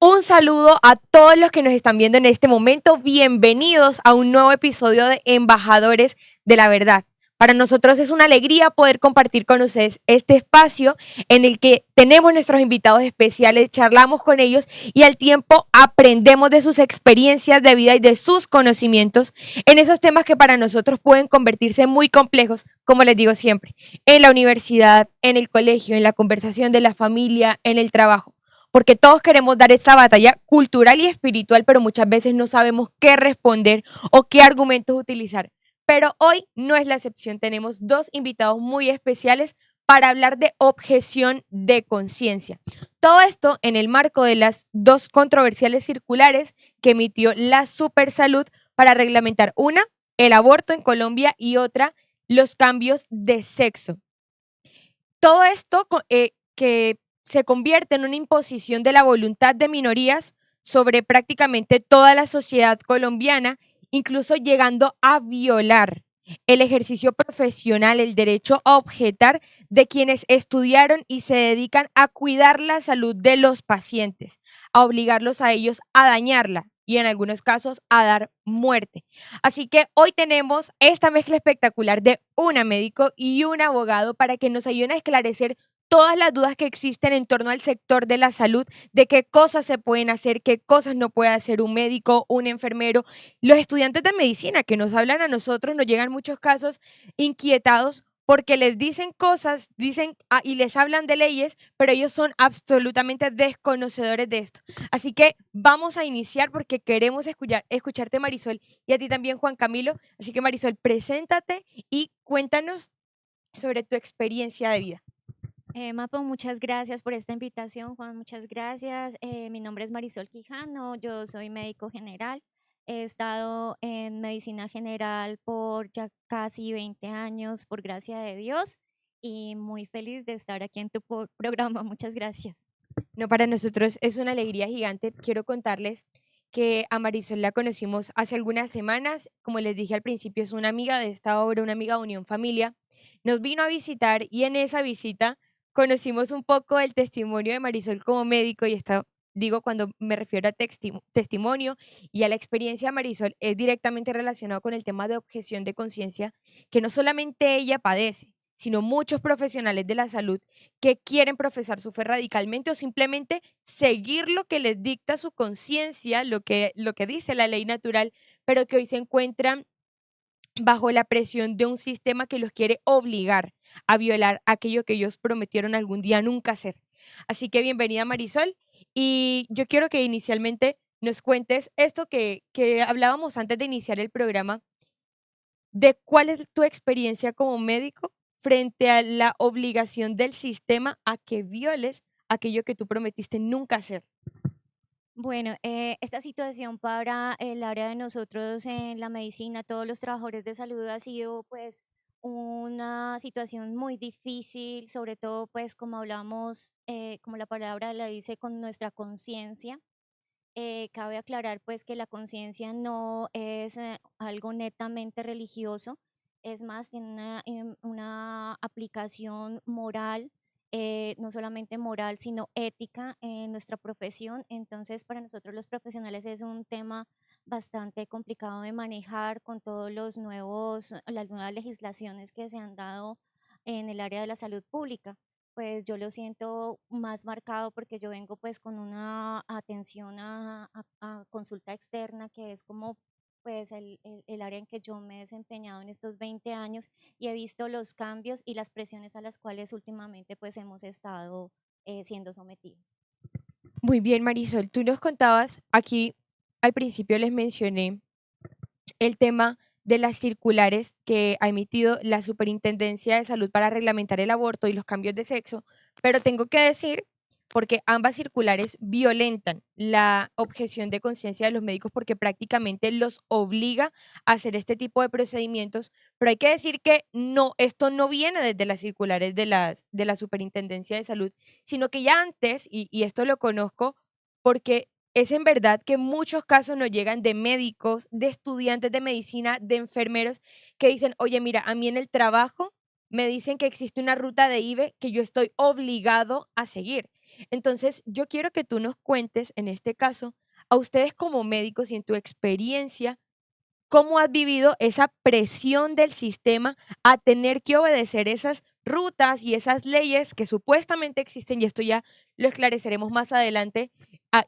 Un saludo a todos los que nos están viendo en este momento. Bienvenidos a un nuevo episodio de Embajadores de la Verdad. Para nosotros es una alegría poder compartir con ustedes este espacio en el que tenemos nuestros invitados especiales, charlamos con ellos y al tiempo aprendemos de sus experiencias de vida y de sus conocimientos en esos temas que para nosotros pueden convertirse muy complejos, como les digo siempre, en la universidad, en el colegio, en la conversación de la familia, en el trabajo. Porque todos queremos dar esta batalla cultural y espiritual, pero muchas veces no sabemos qué responder o qué argumentos utilizar. Pero hoy no es la excepción. Tenemos dos invitados muy especiales para hablar de objeción de conciencia. Todo esto en el marco de las dos controversiales circulares que emitió la Supersalud para reglamentar una, el aborto en Colombia y otra, los cambios de sexo. Todo esto que se convierte en una imposición de la voluntad de minorías sobre prácticamente toda la sociedad colombiana, incluso llegando a violar el ejercicio profesional, el derecho a objetar de quienes estudiaron y se dedican a cuidar la salud de los pacientes, a obligarlos a ellos a dañarla y en algunos casos a dar muerte. Así que hoy tenemos esta mezcla espectacular de una médico y un abogado para que nos ayuden a esclarecer todas las dudas que existen en torno al sector de la salud, de qué cosas se pueden hacer, qué cosas no puede hacer un médico, un enfermero. Los estudiantes de medicina que nos hablan a nosotros, nos llegan muchos casos inquietados porque les dicen cosas, y les hablan de leyes, pero ellos son absolutamente desconocedores de esto. Así que vamos a iniciar porque queremos escucharte, Marisol, y a ti también, Juan Camilo. Así que, Marisol, preséntate y cuéntanos sobre tu experiencia de vida. Mapo, muchas gracias por esta invitación, Juan, muchas gracias. Mi nombre es Marisol Quijano, yo soy médico general. He estado en medicina general por ya casi 20 años, por gracia de Dios, y muy feliz de estar aquí en tu programa. Muchas gracias. No, para nosotros es una alegría gigante. Quiero contarles que a Marisol la conocimos hace algunas semanas. Como les dije al principio, es una amiga de esta obra, una amiga de Unión Familia. Nos vino a visitar y en esa visita conocimos un poco el testimonio de Marisol como médico y está, digo, cuando me refiero a testimonio y a la experiencia de Marisol, es directamente relacionado con el tema de objeción de conciencia que no solamente ella padece, sino muchos profesionales de la salud que quieren profesar su fe radicalmente o simplemente seguir lo que les dicta su conciencia, lo que dice la ley natural, pero que hoy se encuentran bajo la presión de un sistema que los quiere obligar a violar aquello que ellos prometieron algún día nunca hacer. Así que bienvenida, Marisol, y yo quiero que inicialmente nos cuentes esto que hablábamos antes de iniciar el programa, de cuál es tu experiencia como médico frente a la obligación del sistema a que violes aquello que tú prometiste nunca hacer. Bueno, esta situación para el área de nosotros en la medicina, todos los trabajadores de salud ha sido pues una situación muy difícil, sobre todo pues como hablamos, como la palabra la dice, con nuestra conciencia. Cabe aclarar pues que la conciencia no es algo netamente religioso, es más, tiene una aplicación moral, no solamente moral, sino ética en nuestra profesión. Entonces, para nosotros los profesionales es un tema bastante complicado de manejar con todos las nuevas legislaciones que se han dado en el área de la salud pública. Pues yo lo siento más marcado porque yo vengo pues con una atención a consulta externa, que es como pues el área en que yo me he desempeñado en estos 20 años, y he visto los cambios y las presiones a las cuales últimamente pues hemos estado siendo sometidos. Muy bien, Marisol, tú nos contabas, aquí al principio les mencioné el tema de las circulares que ha emitido la Superintendencia de Salud para reglamentar el aborto y los cambios de sexo, pero tengo que decir, porque ambas circulares violentan la objeción de conciencia de los médicos porque prácticamente los obliga a hacer este tipo de procedimientos, pero hay que decir que no, esto no viene desde las circulares de la Superintendencia de Salud, sino que ya antes, y esto lo conozco porque es en verdad que muchos casos nos llegan de médicos, de estudiantes de medicina, de enfermeros que dicen, oye, mira, a mí en el trabajo me dicen que existe una ruta de IVE que yo estoy obligado a seguir. Entonces, yo quiero que tú nos cuentes, en este caso, a ustedes como médicos y en tu experiencia, ¿cómo has vivido esa presión del sistema a tener que obedecer esas rutas y esas leyes que supuestamente existen? Y esto ya lo esclareceremos más adelante,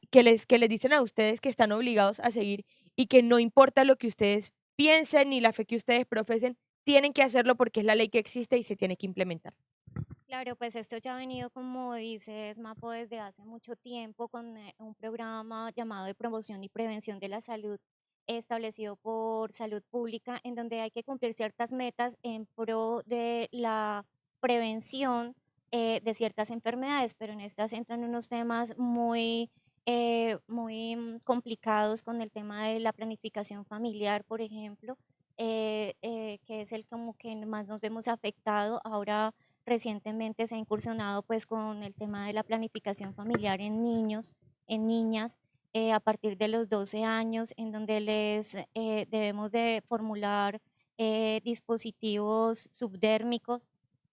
que les dicen a ustedes que están obligados a seguir y que no importa lo que ustedes piensen ni la fe que ustedes profesen, tienen que hacerlo porque es la ley que existe y se tiene que implementar. Claro, pues esto ya ha venido, como dices, Mapo, desde hace mucho tiempo con un programa llamado de promoción y prevención de la salud establecido por Salud Pública, en donde hay que cumplir ciertas metas en pro de la prevención de ciertas enfermedades, pero en estas entran unos temas muy complicados con el tema de la planificación familiar, por ejemplo, que es el como que más nos vemos afectado ahora. Recientemente se ha incursionado pues con el tema de la planificación familiar en niños, en niñas, a partir de los 12 años, en donde les debemos de formular dispositivos subdérmicos,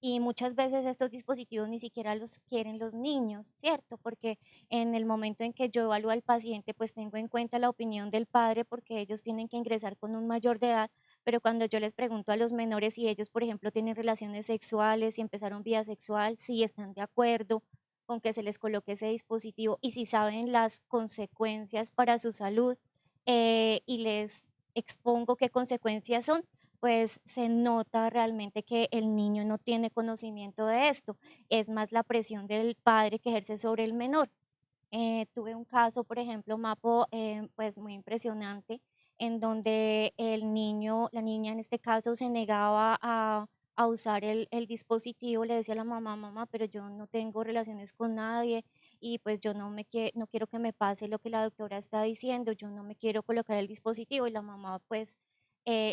y muchas veces estos dispositivos ni siquiera los quieren los niños, ¿cierto? Porque en el momento en que yo evalúo al paciente, pues tengo en cuenta la opinión del padre porque ellos tienen que ingresar con un mayor de edad, pero cuando yo les pregunto a los menores si ellos, por ejemplo, tienen relaciones sexuales, si empezaron vida sexual, si están de acuerdo con que se les coloque ese dispositivo y si saben las consecuencias para su salud, y les expongo qué consecuencias son, pues se nota realmente que el niño no tiene conocimiento de esto. Es más la presión del padre que ejerce sobre el menor. Tuve un caso, por ejemplo, Mapo, pues muy impresionante, en donde el niño, la niña en este caso, se negaba a usar el dispositivo, le decía a la mamá, mamá, pero yo no tengo relaciones con nadie y pues yo no quiero que me pase lo que la doctora está diciendo, yo no me quiero colocar el dispositivo, y la mamá pues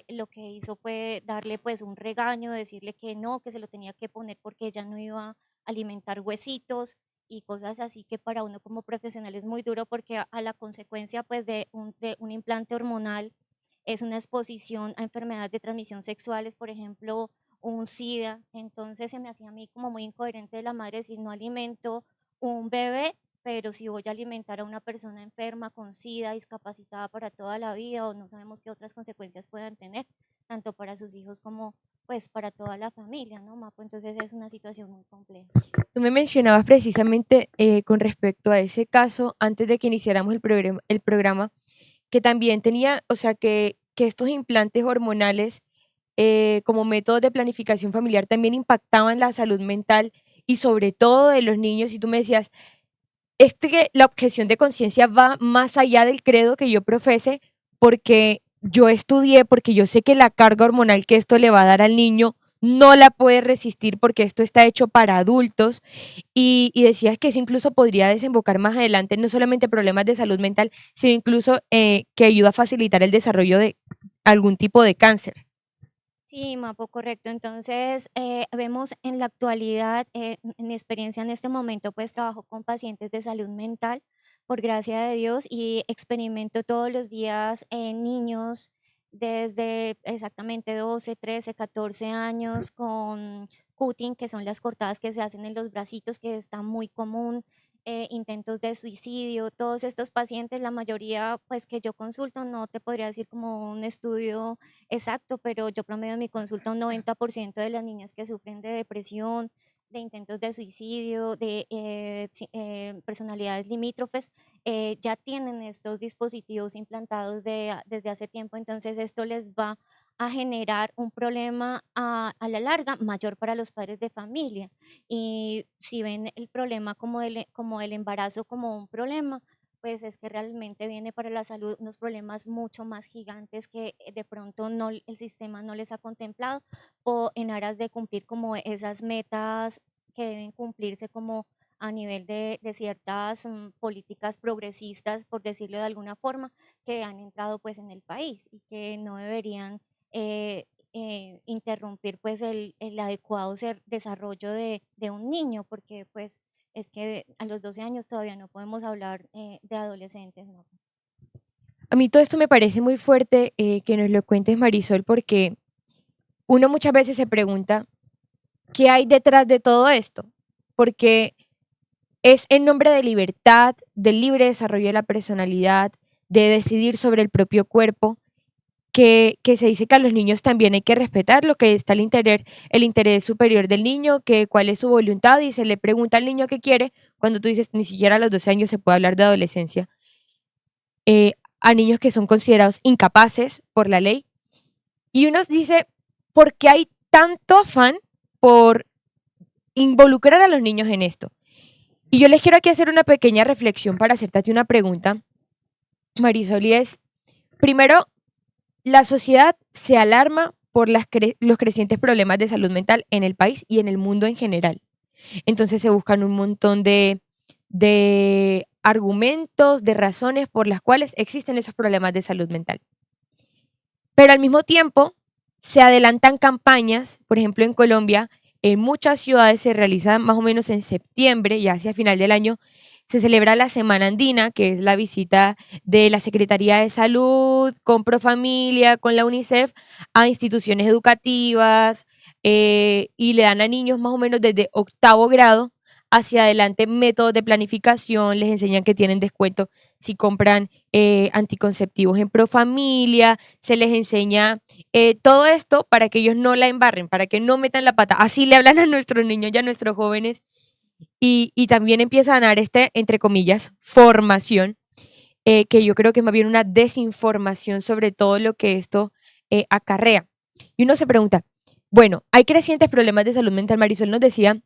lo que hizo fue darle pues un regaño, decirle que no, que se lo tenía que poner porque ella no iba a alimentar huesitos y cosas así, que para uno como profesional es muy duro porque a la consecuencia pues de un implante hormonal es una exposición a enfermedades de transmisión sexuales, por ejemplo, un SIDA. Entonces se me hacía a mí como muy incoherente de la madre decir: no alimento un bebé, pero si voy a alimentar a una persona enferma con SIDA, discapacitada para toda la vida, o no sabemos qué otras consecuencias puedan tener, tanto para sus hijos como pues para toda la familia, ¿no, Mapo? Entonces es una situación muy compleja. Tú me mencionabas precisamente con respecto a ese caso, antes de que iniciáramos el programa, que también tenía, o sea, que estos implantes hormonales como métodos de planificación familiar también impactaban la salud mental y sobre todo de los niños. Y tú me decías, que la objeción de conciencia va más allá del credo que yo profese, porque yo estudié, porque yo sé que la carga hormonal que esto le va a dar al niño no la puede resistir porque esto está hecho para adultos y decías que eso incluso podría desembocar más adelante no solamente problemas de salud mental, sino incluso que ayuda a facilitar el desarrollo de algún tipo de cáncer. Sí, Mapo, correcto. Entonces, vemos en la actualidad, en mi experiencia en este momento, pues trabajo con pacientes de salud mental, por gracia de Dios, y experimento todos los días niños desde exactamente 12, 13, 14 años con cutting, que son las cortadas que se hacen en los bracitos, que está muy común, intentos de suicidio. Todos estos pacientes, la mayoría pues que yo consulto, no te podría decir como un estudio exacto, pero yo promedio en mi consulta un 90% de las niñas que sufren de depresión, de intentos de suicidio, de personalidades limítrofes, ya tienen estos dispositivos implantados desde hace tiempo. Entonces esto les va a generar un problema a la larga mayor para los padres de familia. Y si ven el problema como el embarazo como un problema, pues es que realmente viene para la salud unos problemas mucho más gigantes que de pronto no, el sistema no les ha contemplado, o en aras de cumplir como esas metas que deben cumplirse como a nivel de ciertas políticas progresistas, por decirlo de alguna forma, que han entrado pues en el país y que no deberían interrumpir pues el adecuado desarrollo de un niño, porque pues es que a los 12 años todavía no podemos hablar de adolescentes, ¿no? A mí todo esto me parece muy fuerte que nos lo cuentes, Marisol, porque uno muchas veces se pregunta, ¿qué hay detrás de todo esto? Porque es en nombre de libertad, del libre desarrollo de la personalidad, de decidir sobre el propio cuerpo, que se dice que a los niños también hay que respetar lo que está el interés superior del niño, que cuál es su voluntad, y se le pregunta al niño qué quiere, cuando tú dices ni siquiera a los 12 años se puede hablar de adolescencia, a niños que son considerados incapaces por la ley. Y uno dice, ¿por qué hay tanto afán por involucrar a los niños en esto? Y yo les quiero aquí hacer una pequeña reflexión para hacerte a ti una pregunta, Marisol, y es, primero, la sociedad se alarma por los crecientes problemas de salud mental en el país y en el mundo en general. Entonces se buscan un montón de argumentos, de razones por las cuales existen esos problemas de salud mental. Pero al mismo tiempo se adelantan campañas, por ejemplo en Colombia, en muchas ciudades se realiza más o menos en septiembre, ya hacia final del año, se celebra la Semana Andina, que es la visita de la Secretaría de Salud con Profamilia, con la UNICEF, a instituciones educativas, y le dan a niños más o menos desde octavo grado hacia adelante métodos de planificación, les enseñan que tienen descuento si compran anticonceptivos en Profamilia, se les enseña todo esto para que ellos no la embarren, para que no metan la pata. Así le hablan a nuestros niños y a nuestros jóvenes y también empiezan a dar entre comillas, formación, que yo creo que es más bien una desinformación sobre todo lo que esto acarrea. Y uno se pregunta, bueno, hay crecientes problemas de salud mental. Marisol nos decía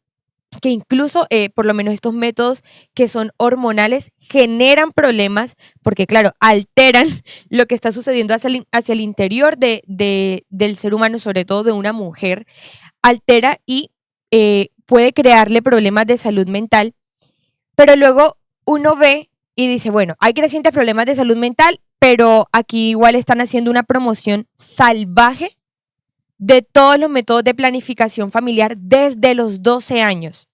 que incluso por lo menos estos métodos que son hormonales generan problemas porque, claro, alteran lo que está sucediendo hacia el interior del ser humano, sobre todo de una mujer, altera y puede crearle problemas de salud mental, pero luego uno ve y dice, bueno, hay crecientes problemas de salud mental, pero aquí igual están haciendo una promoción salvaje de todos los métodos de planificación familiar desde los 12 años.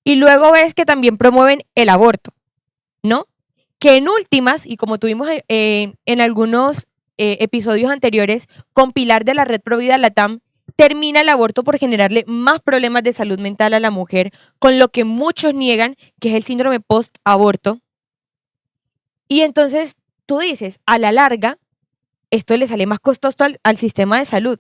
Y luego ves que también promueven el aborto, ¿no? Que en últimas, y como tuvimos en algunos episodios anteriores, con Pilar de la Red Provida Latam, termina el aborto por generarle más problemas de salud mental a la mujer, con lo que muchos niegan, que es el síndrome post-aborto. Y entonces tú dices, a la larga, esto le sale más costoso al sistema de salud,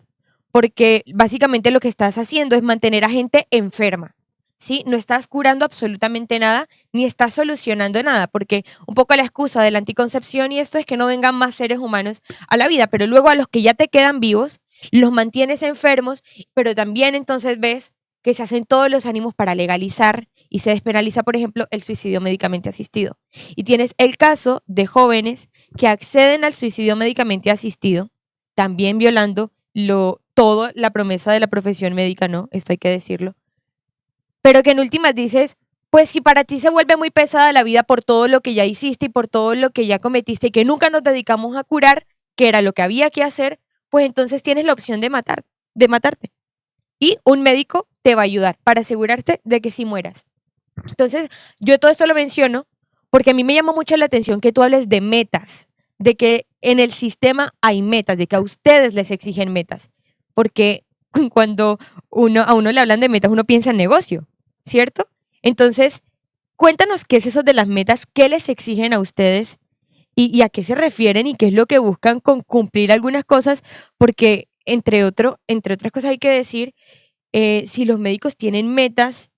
porque básicamente lo que estás haciendo es mantener a gente enferma, ¿sí? No estás curando absolutamente nada, ni estás solucionando nada, porque un poco la excusa de la anticoncepción y esto es que no vengan más seres humanos a la vida, pero luego a los que ya te quedan vivos, los mantienes enfermos, pero también entonces ves que se hacen todos los ánimos para legalizar y se despenaliza, por ejemplo, el suicidio médicamente asistido. Y tienes el caso de jóvenes que acceden al suicidio médicamente asistido, también violando toda la promesa de la profesión médica, ¿no? Esto hay que decirlo. Pero que en últimas dices, pues si para ti se vuelve muy pesada la vida por todo lo que ya hiciste y por todo lo que ya cometiste y que nunca nos dedicamos a curar, que era lo que había que hacer, pues entonces tienes la opción de matarte. Y un médico te va a ayudar para asegurarte de que sí mueras. Entonces, yo todo esto lo menciono porque a mí me llama mucho la atención que tú hables de metas, de que en el sistema hay metas, de que a ustedes les exigen metas, porque cuando a uno le hablan de metas, uno piensa en negocio, ¿cierto? Entonces, cuéntanos qué es eso de las metas, qué les exigen a ustedes y a qué se refieren y qué es lo que buscan con cumplir algunas cosas, porque entre otras cosas hay que decir, si los médicos tienen metas,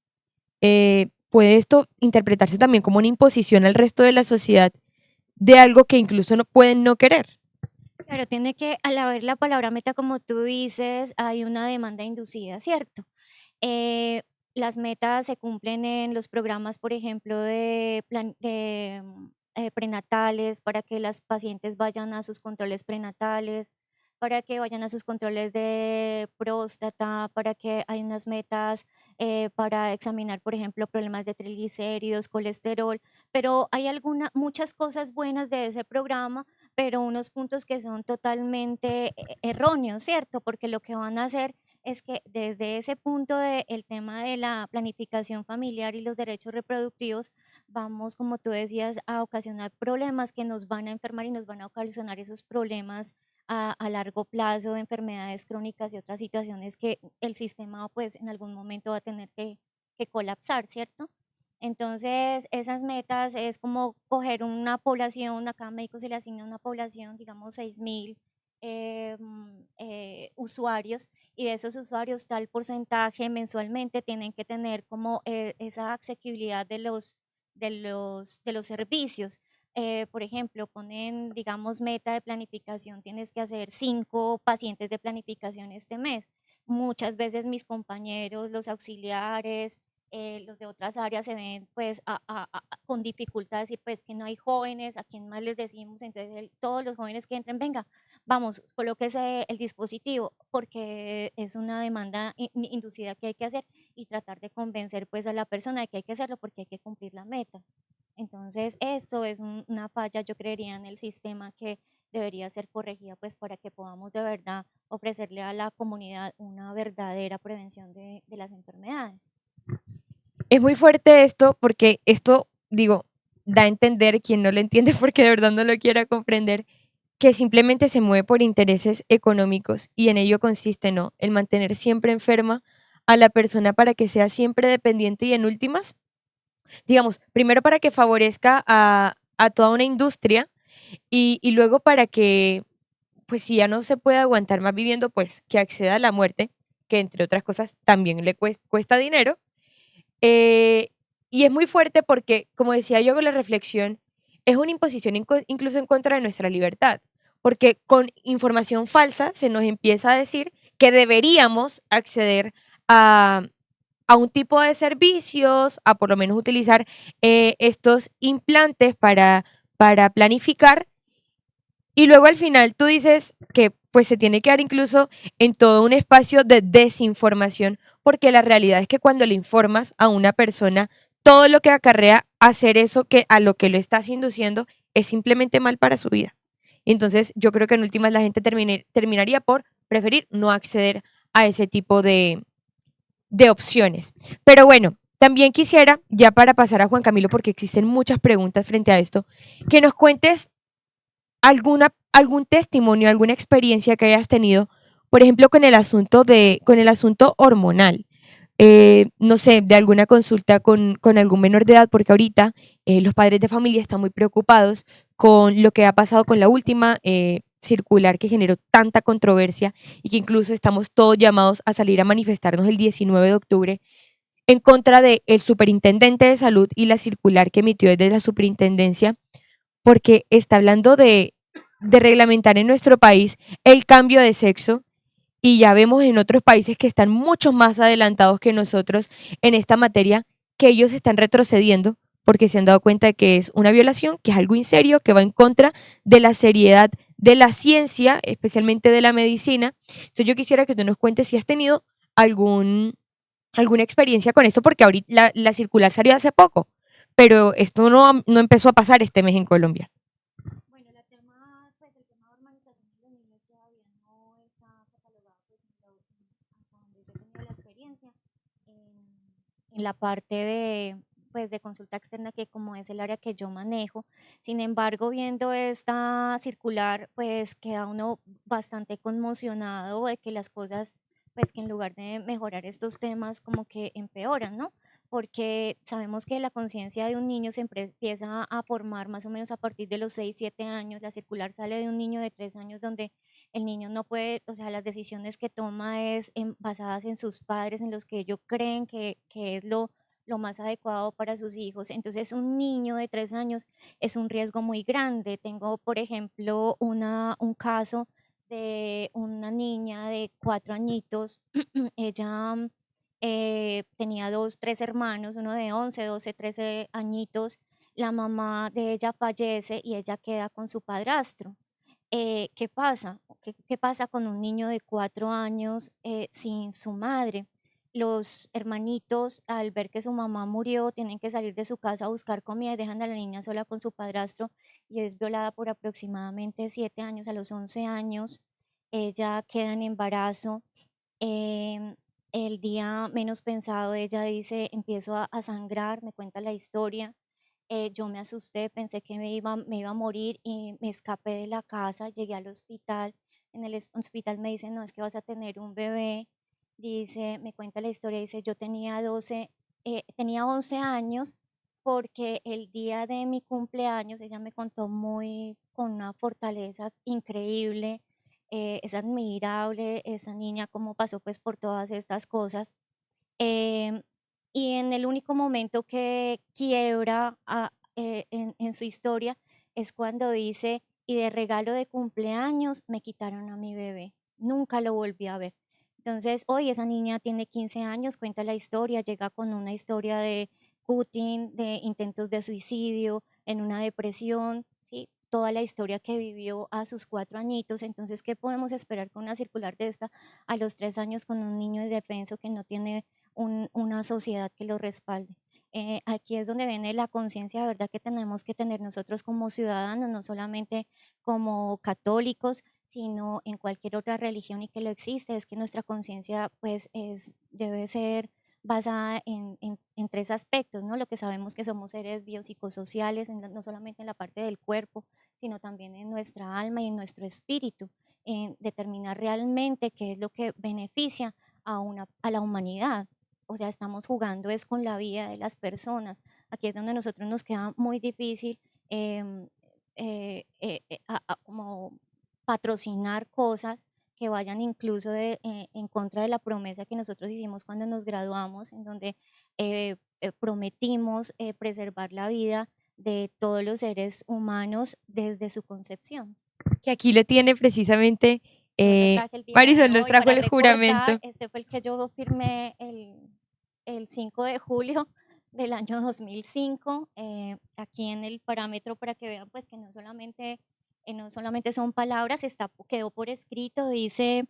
puede esto interpretarse también como una imposición al resto de la sociedad de algo que incluso no pueden no querer. Claro, tiene que, al haber la palabra meta, como tú dices, hay una demanda inducida, ¿cierto? Eh, las metas se cumplen en los programas, por ejemplo, de prenatales, para que las pacientes vayan a sus controles prenatales, para que vayan a sus controles de próstata, para que hay unas metas para examinar, por ejemplo, problemas de triglicéridos, colesterol, pero hay muchas cosas buenas de ese programa, pero unos puntos que son totalmente erróneos, ¿cierto? Porque lo que van a hacer es que desde ese punto del tema de la planificación familiar y los derechos reproductivos, vamos, como tú decías, a ocasionar problemas que nos van a enfermar y nos van a ocasionar esos problemas a largo plazo de enfermedades crónicas y otras situaciones que el sistema pues en algún momento va a tener que colapsar, ¿cierto? Entonces, esas metas es como coger una población, a cada médico se le asigna una población, digamos 6.000 usuarios, y de esos usuarios tal porcentaje mensualmente tienen que tener como esa asequibilidad de los servicios. Por ejemplo, ponen, digamos, meta de planificación, tienes que hacer 5 pacientes de planificación este mes. Muchas veces mis compañeros, los auxiliares, los de otras áreas se ven pues con dificultades y pues que no hay jóvenes, a quién más les decimos, entonces todos los jóvenes que entren, venga, vamos, colóquese el dispositivo, porque es una demanda inducida que hay que hacer y tratar de convencer pues a la persona de que hay que hacerlo porque hay que cumplir la meta. Entonces, eso es una falla, yo creería, en el sistema que debería ser corregida pues para que podamos de verdad ofrecerle a la comunidad una verdadera prevención de las enfermedades. Es muy fuerte esto porque esto, digo, da a entender quien no lo entiende porque de verdad no lo quiera comprender, que simplemente se mueve por intereses económicos y en ello consiste, ¿no? El mantener siempre enferma a la persona para que sea siempre dependiente y en últimas, digamos, primero para que favorezca a toda una industria y luego para que, pues si ya no se puede aguantar más viviendo, pues que acceda a la muerte, que entre otras cosas también le cuesta dinero. eh, y es muy fuerte porque, como decía yo con la reflexión, es una imposición incluso en contra de nuestra libertad, porque con información falsa se nos empieza a decir que deberíamos acceder a, a un tipo de servicios, a por lo menos utilizar estos implantes para planificar y luego al final tú dices que pues se tiene que dar incluso en todo un espacio de desinformación, porque la realidad es que cuando le informas a una persona todo lo que acarrea hacer eso que a lo que lo estás induciendo es simplemente mal para su vida. Entonces yo creo que en últimas la gente terminaría por preferir no acceder a ese tipo de opciones. Pero bueno, también quisiera, ya para pasar a Juan Camilo, porque existen muchas preguntas frente a esto, que nos cuentes algún testimonio, alguna experiencia que hayas tenido, por ejemplo, con el asunto hormonal. No sé, de alguna consulta con algún menor de edad, porque ahorita los padres de familia están muy preocupados con lo que ha pasado con la última circular que generó tanta controversia y que incluso estamos todos llamados a salir a manifestarnos el 19 de octubre en contra del superintendente de salud y la circular que emitió desde la superintendencia, porque está hablando de reglamentar en nuestro país el cambio de sexo y ya vemos en otros países que están mucho más adelantados que nosotros en esta materia, que ellos están retrocediendo porque se han dado cuenta de que es una violación, que es algo en serio, que va en contra de la seriedad de la ciencia, especialmente de la medicina. Entonces yo quisiera que tú nos cuentes si has tenido alguna experiencia con esto, porque ahorita la circular salió hace poco, pero esto no empezó a pasar este mes en Colombia. Bueno, el tema de normalización de los niños todavía no está catalogado, pues, hasta donde yo he tenido la experiencia, en la parte de consulta externa, que como es el área que yo manejo. Sin embargo, viendo esta circular, pues queda uno bastante conmocionado de que las cosas, pues que en lugar de mejorar estos temas, como que empeoran, ¿no? Porque sabemos que la conciencia de un niño se empieza a formar más o menos a partir de los 6 7 años. La circular sale de un niño de 3 años donde el niño no puede, o sea, las decisiones que toma es basadas en sus padres, en los que ellos creen que es lo más adecuado para sus hijos. Entonces, un niño de 3 años es un riesgo muy grande. Tengo, por ejemplo, un caso de una niña de 4 añitos. Ella tenía tres hermanos, uno de 11 12 13 añitos. La mamá de ella fallece y ella queda con su padrastro. ¿Qué pasa? ¿Qué pasa con un niño de 4 años sin su madre? Los hermanitos, al ver que su mamá murió, tienen que salir de su casa a buscar comida y dejan a la niña sola con su padrastro, y es violada por aproximadamente 7 años. A los 11 años, ella queda en embarazo. Em, el día menos pensado, ella dice, empiezo a sangrar, me cuenta la historia. Yo me asusté, pensé que me iba a morir y me escapé de la casa, llegué al hospital. En el hospital me dicen, no, es que vas a tener un bebé. Dice, me cuenta la historia, dice, yo tenía 11 años porque el día de mi cumpleaños ella me contó con una fortaleza increíble. Es admirable esa niña cómo pasó pues por todas estas cosas. Em, y en el único momento que quiebra en su historia es cuando dice, y de regalo de cumpleaños me quitaron a mi bebé. Nunca lo volví a ver. Entonces, hoy esa niña tiene 15 años, cuenta la historia, llega con una historia de cutting, de intentos de suicidio, en una depresión, ¿sí? Toda la historia que vivió a sus 4 añitos. Entonces, ¿qué podemos esperar con una circular de esta a los 3 años con un niño indefenso que no tiene una sociedad que lo respalde? Aquí es donde viene la conciencia de verdad que tenemos que tener nosotros como ciudadanos, no solamente como católicos, sino en cualquier otra religión y que lo existe, es que nuestra conciencia pues debe ser basada en tres aspectos, ¿no? Lo que sabemos que somos seres biopsicosociales, no solamente en la parte del cuerpo, sino también en nuestra alma y en nuestro espíritu, en determinar realmente qué es lo que beneficia a la humanidad. O sea, estamos jugando es con la vida de las personas. Aquí es donde a nosotros nos queda muy difícil em, como patrocinar cosas que vayan incluso en contra de la promesa que nosotros hicimos cuando nos graduamos, en donde prometimos preservar la vida de todos los seres humanos desde su concepción. Que aquí le tiene precisamente, Yo lo traje el día de Marisol nos hoy trajo para el recordar, juramento. este fue el que yo firmé el 5 de julio del año 2005, aquí en el parámetro para que vean pues que no solamente son palabras, quedó por escrito, dice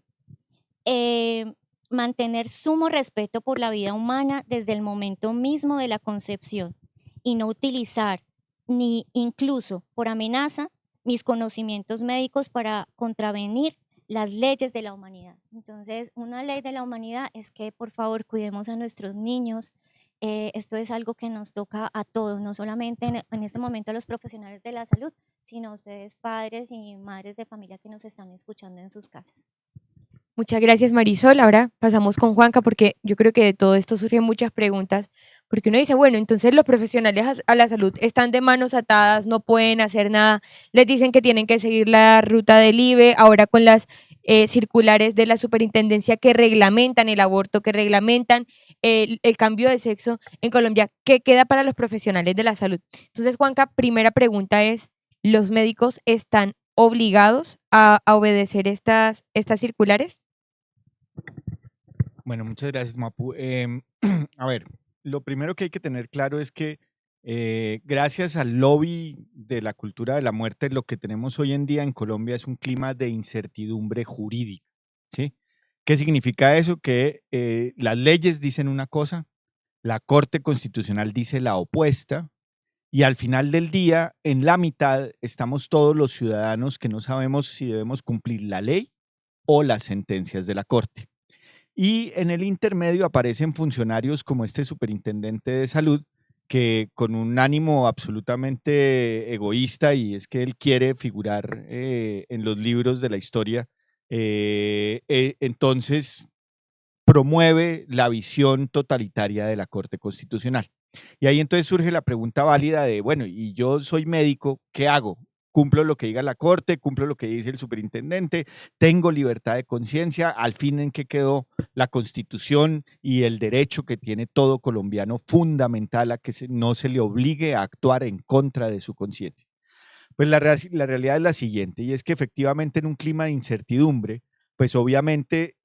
eh, mantener sumo respeto por la vida humana desde el momento mismo de la concepción y no utilizar ni incluso por amenaza mis conocimientos médicos para contravenir las leyes de la humanidad. Entonces, una ley de la humanidad es que por favor cuidemos a nuestros niños. Esto es algo que nos toca a todos, no solamente en este momento a los profesionales de la salud, sino a ustedes padres y madres de familia que nos están escuchando en sus casas. Muchas gracias, Marisol. Ahora pasamos con Juanca porque yo creo que de todo esto surgen muchas preguntas, porque uno dice, bueno, entonces los profesionales a la salud están de manos atadas, no pueden hacer nada, les dicen que tienen que seguir la ruta del IVE, ahora con las circulares de la superintendencia que reglamentan el aborto, que reglamentan el cambio de sexo en Colombia, ¿qué queda para los profesionales de la salud? Entonces, Juanca, primera pregunta es, ¿los médicos están obligados a obedecer estas circulares? Bueno, muchas gracias, Mapu. A ver, lo primero que hay que tener claro es que gracias al lobby de la cultura de la muerte, lo que tenemos hoy en día en Colombia es un clima de incertidumbre jurídica, ¿sí? ¿Qué significa eso? Que las leyes dicen una cosa, la Corte Constitucional dice la opuesta, y al final del día, en la mitad, estamos todos los ciudadanos que no sabemos si debemos cumplir la ley o las sentencias de la Corte. Y en el intermedio aparecen funcionarios como este superintendente de salud, que con un ánimo absolutamente egoísta, y es que él quiere figurar en los libros de la historia, entonces promueve la visión totalitaria de la Corte Constitucional. Y ahí entonces surge la pregunta válida de, bueno, y yo soy médico, ¿qué hago? Cumplo lo que diga la Corte, cumplo lo que dice el superintendente, tengo libertad de conciencia, al fin en qué quedó la Constitución y el derecho que tiene todo colombiano fundamental a que no se le obligue a actuar en contra de su conciencia. Pues la realidad es la siguiente, y es que efectivamente en un clima de incertidumbre, pues obviamente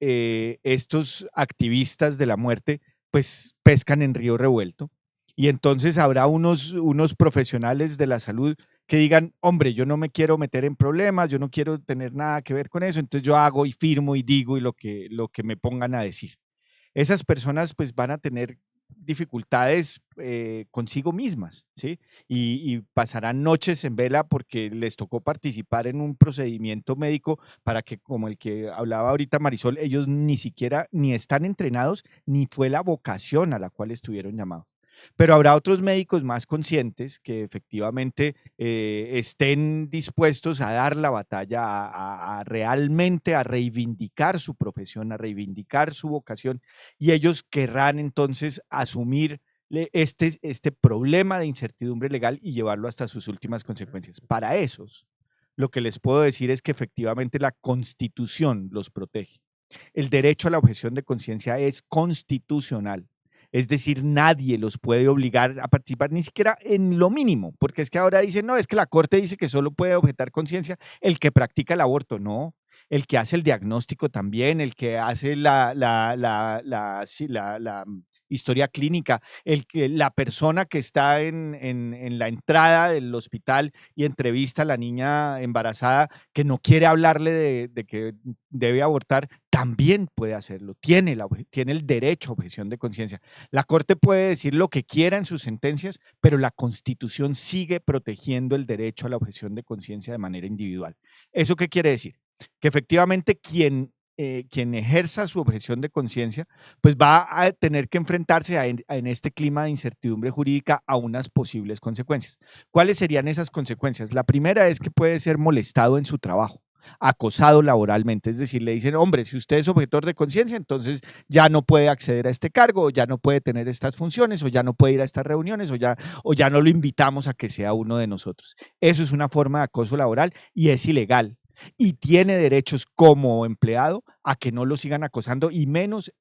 estos activistas de la muerte pues pescan en río revuelto, y entonces habrá unos profesionales de la salud que digan, hombre, yo no me quiero meter en problemas, yo no quiero tener nada que ver con eso, entonces yo hago y firmo y digo y lo que me pongan a decir. Esas personas pues van a tener dificultades consigo mismas, ¿sí? Y pasarán noches en vela porque les tocó participar en un procedimiento médico para que, como el que hablaba ahorita Marisol, ellos ni siquiera ni están entrenados, ni fue la vocación a la cual estuvieron llamados. Pero habrá otros médicos más conscientes que efectivamente estén dispuestos a dar la batalla, a realmente a reivindicar su profesión, a reivindicar su vocación, y ellos querrán entonces asumir este problema de incertidumbre legal y llevarlo hasta sus últimas consecuencias. Para esos, lo que les puedo decir es que efectivamente la Constitución los protege. El derecho a la objeción de conciencia es constitucional. Es decir, nadie los puede obligar a participar ni siquiera en lo mínimo, porque es que ahora dicen, no, es que la Corte dice que solo puede objetar conciencia el que practica el aborto. No, el que hace el diagnóstico también, el que hace la historia clínica, la persona que está en la entrada del hospital y entrevista a la niña embarazada que no quiere hablarle de que debe abortar, también puede hacerlo, tiene el derecho a objeción de conciencia. La Corte puede decir lo que quiera en sus sentencias, pero la Constitución sigue protegiendo el derecho a la objeción de conciencia de manera individual. ¿Eso qué quiere decir? Que efectivamente quien ejerza su objeción de conciencia, pues va a tener que enfrentarse en este clima de incertidumbre jurídica a unas posibles consecuencias. ¿Cuáles serían esas consecuencias? La primera es que puede ser molestado en su trabajo, acosado laboralmente, es decir, le dicen, hombre, si usted es objetor de conciencia, entonces ya no puede acceder a este cargo, o ya no puede tener estas funciones, o ya no puede ir a estas reuniones, o ya no lo invitamos a que sea uno de nosotros. Eso es una forma de acoso laboral y es ilegal. Y tiene derechos como empleado a que no lo sigan acosando y menos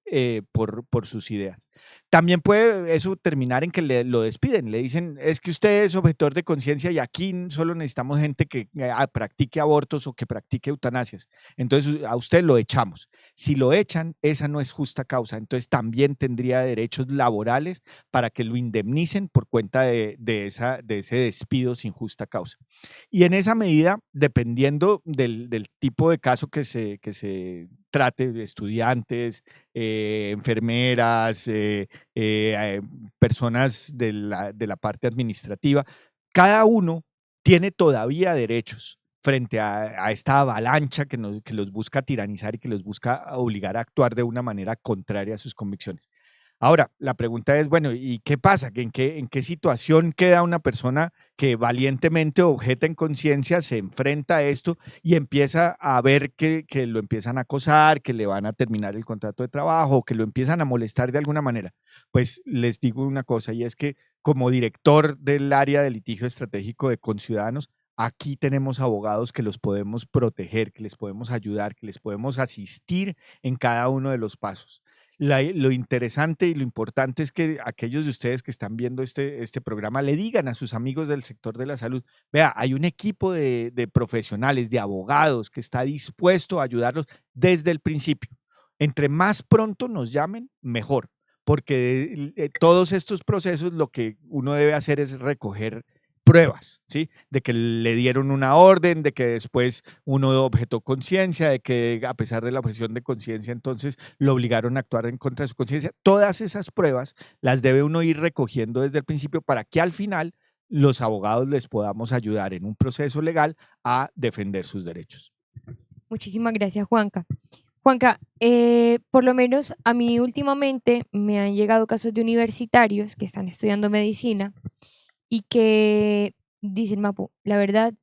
por sus ideas. También puede eso terminar en que lo despiden, le dicen, es que usted es objetor de conciencia y aquí solo necesitamos gente que practique abortos o que practique eutanasias. Entonces a usted lo echamos. Si lo echan, esa no es justa causa. Entonces también tendría derechos laborales para que lo indemnicen por cuenta de ese despido sin justa causa. Y en esa medida, dependiendo del tipo de caso que se trate, estudiantes, enfermeras, personas de la parte administrativa, cada uno tiene todavía derechos frente a esta avalancha que los busca tiranizar y que los busca obligar a actuar de una manera contraria a sus convicciones. Ahora, la pregunta es, bueno, ¿y qué pasa? ¿En qué situación queda una persona que valientemente objeta en conciencia, se enfrenta a esto y empieza a ver que lo empiezan a acosar, que le van a terminar el contrato de trabajo, que lo empiezan a molestar de alguna manera? Pues les digo una cosa, y es que como director del área de litigio estratégico de Conciudadanos, aquí tenemos abogados que los podemos proteger, que les podemos ayudar, que les podemos asistir en cada uno de los pasos. Lo interesante y lo importante es que aquellos de ustedes que están viendo este programa le digan a sus amigos del sector de la salud, vea, hay un equipo de profesionales, de abogados que está dispuesto a ayudarlos desde el principio. Entre más pronto nos llamen, mejor, porque todos estos procesos lo que uno debe hacer es recoger pruebas, ¿sí? De que le dieron una orden, de que después uno objetó conciencia, de que a pesar de la objeción de conciencia, entonces lo obligaron a actuar en contra de su conciencia. Todas esas pruebas las debe uno ir recogiendo desde el principio para que al final los abogados les podamos ayudar en un proceso legal a defender sus derechos. Muchísimas gracias, Juanca. Juanca, por lo menos a mí últimamente me han llegado casos de universitarios que están estudiando medicina y que dicen, Mapu, la verdad,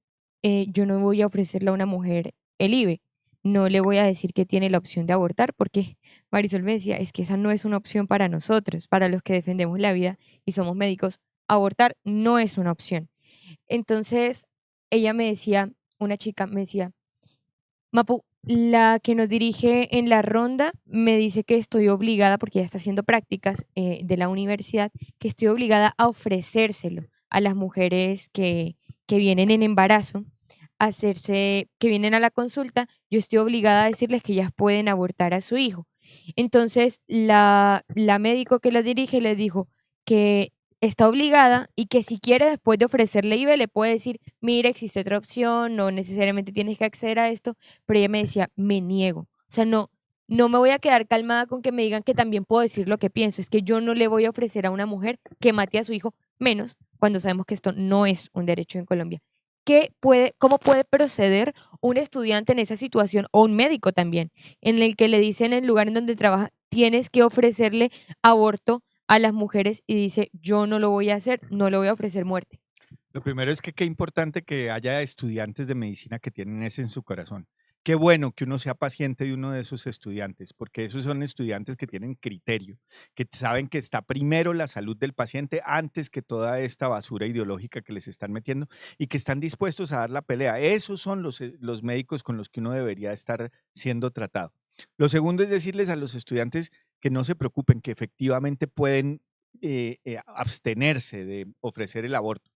yo no voy a ofrecerle a una mujer el IVE, no le voy a decir que tiene la opción de abortar, porque Marisol me decía, es que esa no es una opción para nosotros, para los que defendemos la vida y somos médicos, abortar no es una opción. Entonces, ella me decía, una chica me decía, Mapu, la que nos dirige en la ronda me dice que estoy obligada, porque ella está haciendo prácticas de la universidad, que estoy obligada a ofrecérselo a las mujeres que vienen en embarazo, que vienen a la consulta, yo estoy obligada a decirles que ellas pueden abortar a su hijo. Entonces, la médico que la dirige le dijo que está obligada y que si quiere después de ofrecerle IVE le puede decir, mira, existe otra opción, no necesariamente tienes que acceder a esto, pero ella me decía, me niego. O sea, no me voy a quedar calmada con que me digan que también puedo decir lo que pienso. Es que yo no le voy a ofrecer a una mujer que mate a su hijo, menos cuando sabemos que esto no es un derecho en Colombia. ¿Cómo puede proceder un estudiante en esa situación o un médico también, en el que le dicen en el lugar en donde trabaja, tienes que ofrecerle aborto a las mujeres y dice, yo no lo voy a hacer, no le voy a ofrecer muerte? Lo primero es que qué importante que haya estudiantes de medicina que tienen eso en su corazón, qué bueno que uno sea paciente de uno de esos estudiantes, porque esos son estudiantes que tienen criterio, que saben que está primero la salud del paciente antes que toda esta basura ideológica que les están metiendo y que están dispuestos a dar la pelea. Esos son los médicos con los que uno debería estar siendo tratado. Lo segundo es decirles a los estudiantes que no se preocupen, que efectivamente pueden abstenerse de ofrecer el aborto.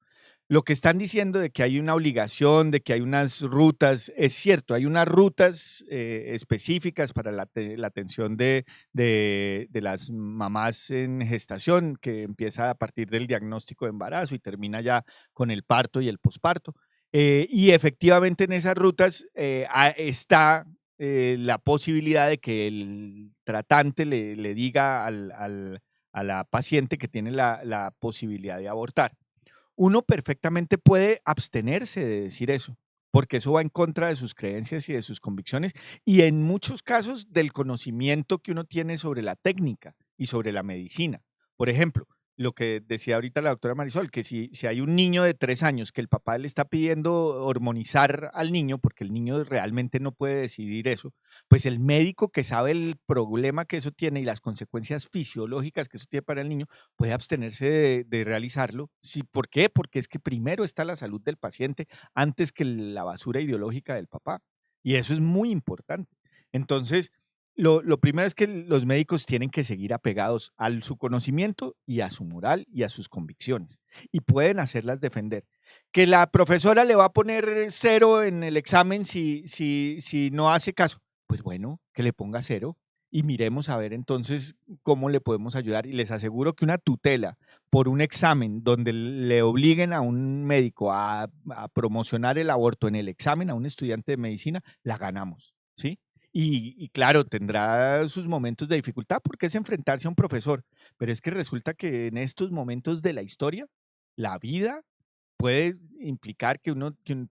Lo que están diciendo de que hay una obligación, de que hay unas rutas, es cierto, hay unas rutas específicas para la atención de las mamás en gestación, que empieza a partir del diagnóstico de embarazo y termina ya con el parto y el posparto. Y efectivamente en esas rutas está la posibilidad de que el tratante le diga a la paciente que tiene la posibilidad de abortar. Uno perfectamente puede abstenerse de decir eso, porque eso va en contra de sus creencias y de sus convicciones y en muchos casos del conocimiento que uno tiene sobre la técnica y sobre la medicina. Por ejemplo, lo que decía ahorita la doctora Marisol, que si hay un niño de 3 años que el papá le está pidiendo hormonizar al niño, porque el niño realmente no puede decidir eso, pues el médico que sabe el problema que eso tiene y las consecuencias fisiológicas que eso tiene para el niño, puede abstenerse de realizarlo. Sí, ¿por qué? Porque es que primero está la salud del paciente antes que la basura ideológica del papá. Y eso es muy importante. Entonces, lo primero es que los médicos tienen que seguir apegados a su conocimiento y a su moral y a sus convicciones. Y pueden hacerlas defender. Que la profesora le va a poner 0 en el examen si no hace caso. Pues bueno, que le ponga 0 y miremos a ver entonces cómo le podemos ayudar. Y les aseguro que una tutela por un examen donde le obliguen a un médico a promocionar el aborto en el examen a un estudiante de medicina, la ganamos, ¿sí? Y claro, tendrá sus momentos de dificultad porque es enfrentarse a un profesor, pero es que resulta que en estos momentos de la historia, la vida puede implicar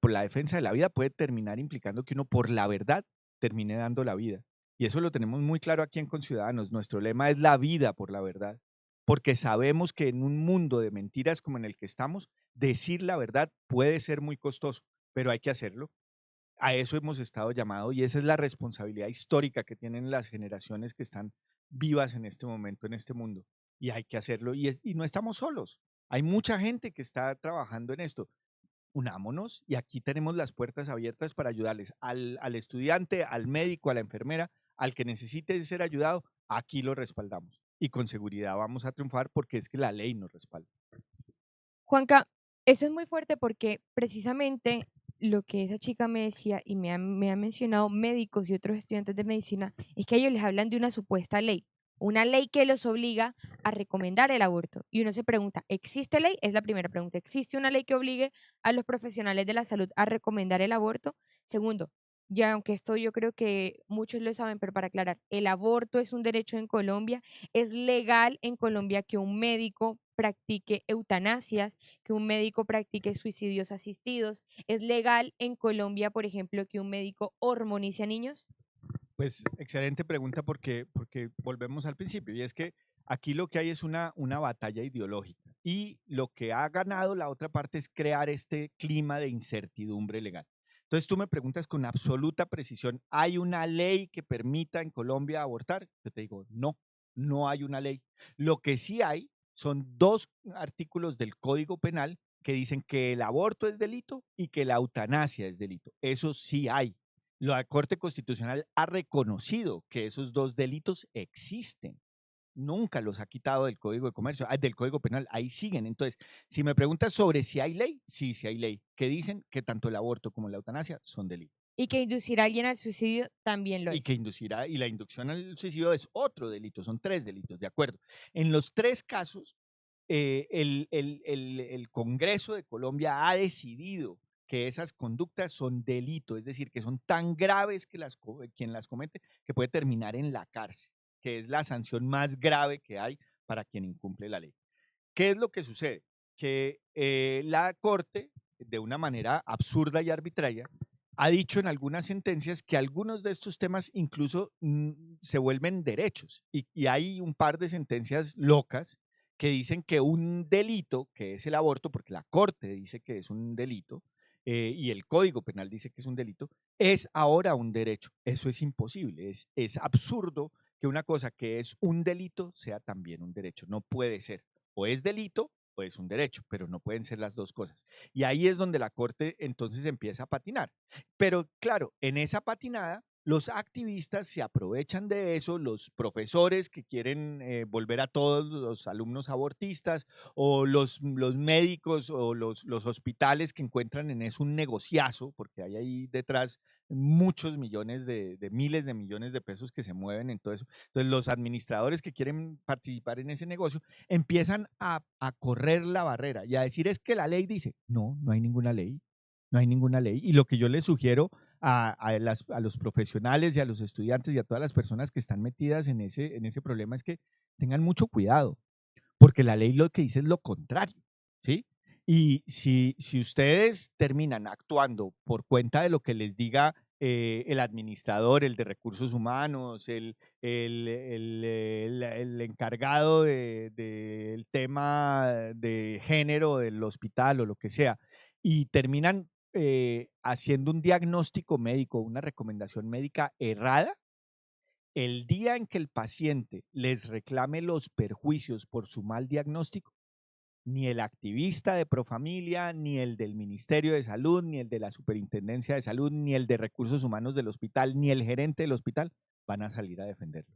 por la defensa de la vida puede terminar implicando que uno por la verdad termine dando la vida. Y eso lo tenemos muy claro aquí en Conciudadanos. Nuestro lema es la vida por la verdad, porque sabemos que en un mundo de mentiras como en el que estamos, decir la verdad puede ser muy costoso, pero hay que hacerlo. A eso hemos estado llamados y esa es la responsabilidad histórica que tienen las generaciones que están vivas en este momento, en este mundo. Y hay que hacerlo y no estamos solos. Hay mucha gente que está trabajando en esto. Unámonos y aquí tenemos las puertas abiertas para ayudarles al estudiante, al médico, a la enfermera, al que necesite ser ayudado, aquí lo respaldamos. Y con seguridad vamos a triunfar porque es que la ley nos respalda. Juanca, eso es muy fuerte porque precisamente lo que esa chica me decía y me ha mencionado médicos y otros estudiantes de medicina es que ellos les hablan de una supuesta ley, una ley que los obliga a recomendar el aborto. Y uno se pregunta, ¿existe ley? Es la primera pregunta. ¿Existe una ley que obligue a los profesionales de la salud a recomendar el aborto? Segundo, ya aunque esto yo creo que muchos lo saben, pero para aclarar, el aborto es un derecho en Colombia, es legal en Colombia que un médico practique eutanasias, que un médico practique suicidios asistidos. ¿Es legal en Colombia, por ejemplo, que un médico hormonice a niños? Pues excelente pregunta porque volvemos al principio y es que aquí lo que hay es una batalla ideológica y lo que ha ganado la otra parte es crear este clima de incertidumbre legal. Entonces tú me preguntas con absoluta precisión, ¿hay una ley que permita en Colombia abortar? Yo te digo, no, no hay una ley. Lo que sí hay son 2 artículos del Código Penal que dicen que el aborto es delito y que la eutanasia es delito. Eso sí hay. La Corte Constitucional ha reconocido que esos 2 delitos existen. Nunca los ha quitado del Código de Comercio, del Código Penal, ahí siguen. Entonces, si me preguntas sobre si hay ley, sí, sí hay ley, que dicen que tanto el aborto como la eutanasia son delitos. Y que inducir a alguien al suicidio también lo Y que es. inducirá, y la inducción al suicidio es otro delito, son 3 delitos, de acuerdo. En los 3 casos, el Congreso de Colombia ha decidido que esas conductas son delito, es decir, que son tan graves que quien las comete que puede terminar en la cárcel, que es la sanción más grave que hay para quien incumple la ley. ¿Qué es lo que sucede? Que la Corte, de una manera absurda y arbitraria, ha dicho en algunas sentencias que algunos de estos temas incluso se vuelven derechos. Y hay un par de sentencias locas que dicen que un delito, que es el aborto, porque la Corte dice que es un delito, y el Código Penal dice que es un delito, es ahora un derecho. Eso es imposible, es absurdo que una cosa que es un delito sea también un derecho. No puede ser. O es delito o es un derecho, pero no pueden ser las dos cosas. Y ahí es donde la Corte entonces empieza a patinar. Pero claro, en esa patinada, los activistas se aprovechan de eso, los profesores que quieren volver a todos los alumnos abortistas, o los médicos o los hospitales que encuentran en eso un negociazo, porque hay ahí detrás muchos millones de miles de millones de pesos que se mueven en todo eso. Entonces los administradores que quieren participar en ese negocio empiezan a correr la barrera y a decir es que la ley dice, no, no hay ninguna ley, no hay ninguna ley. Y lo que yo les sugiero a los profesionales y a los estudiantes y a todas las personas que están metidas en ese problema es que tengan mucho cuidado, porque la ley lo que dice es lo contrario, ¿sí? Y si ustedes terminan actuando por cuenta de lo que les diga el administrador, el de recursos humanos, el encargado del tema de género del hospital o lo que sea, y terminan haciendo un diagnóstico médico, una recomendación médica errada, el día en que el paciente les reclame los perjuicios por su mal diagnóstico, ni el activista de Profamilia, ni el del Ministerio de Salud, ni el de la Superintendencia de Salud, ni el de Recursos Humanos del hospital, ni el gerente del hospital van a salir a defenderlo.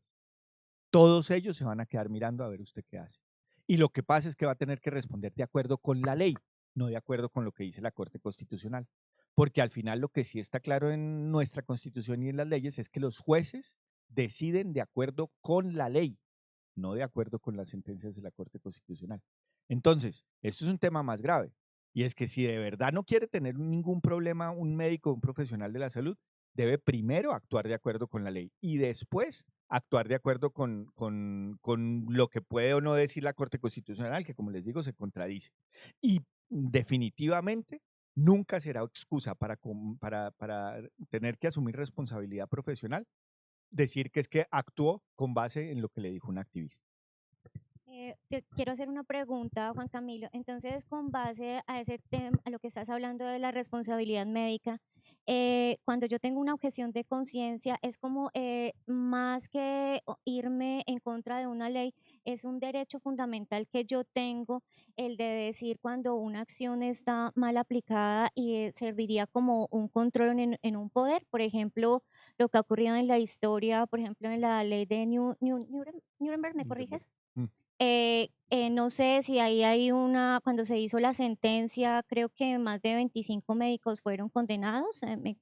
Todos ellos se van a quedar mirando a ver usted qué hace. Y lo que pasa es que va a tener que responder de acuerdo con la ley, no de acuerdo con lo que dice la Corte Constitucional. Porque al final lo que sí está claro en nuestra Constitución y en las leyes es que los jueces deciden de acuerdo con la ley, no de acuerdo con las sentencias de la Corte Constitucional. Entonces, esto es un tema más grave. Y es que si de verdad no quiere tener ningún problema un médico o un profesional de la salud, debe primero actuar de acuerdo con la ley y después actuar de acuerdo con lo que puede o no decir la Corte Constitucional, que como les digo, se contradice. Y definitivamente nunca será excusa para tener que asumir responsabilidad profesional, decir que es que actuó con base en lo que le dijo un activista. Te quiero hacer una pregunta, Juan Camilo. Entonces, con base a ese tema, a lo que estás hablando de la responsabilidad médica, cuando yo tengo una objeción de conciencia, es como más que irme en contra de una ley, es un derecho fundamental que yo tengo, el de decir cuando una acción está mal aplicada y serviría como un control en un poder. Por ejemplo, lo que ha ocurrido en la historia, por ejemplo, en la ley de Nuremberg, ¿me Nuremberg. corriges? No sé si ahí hay una, cuando se hizo la sentencia, creo que más de 25 médicos fueron condenados, si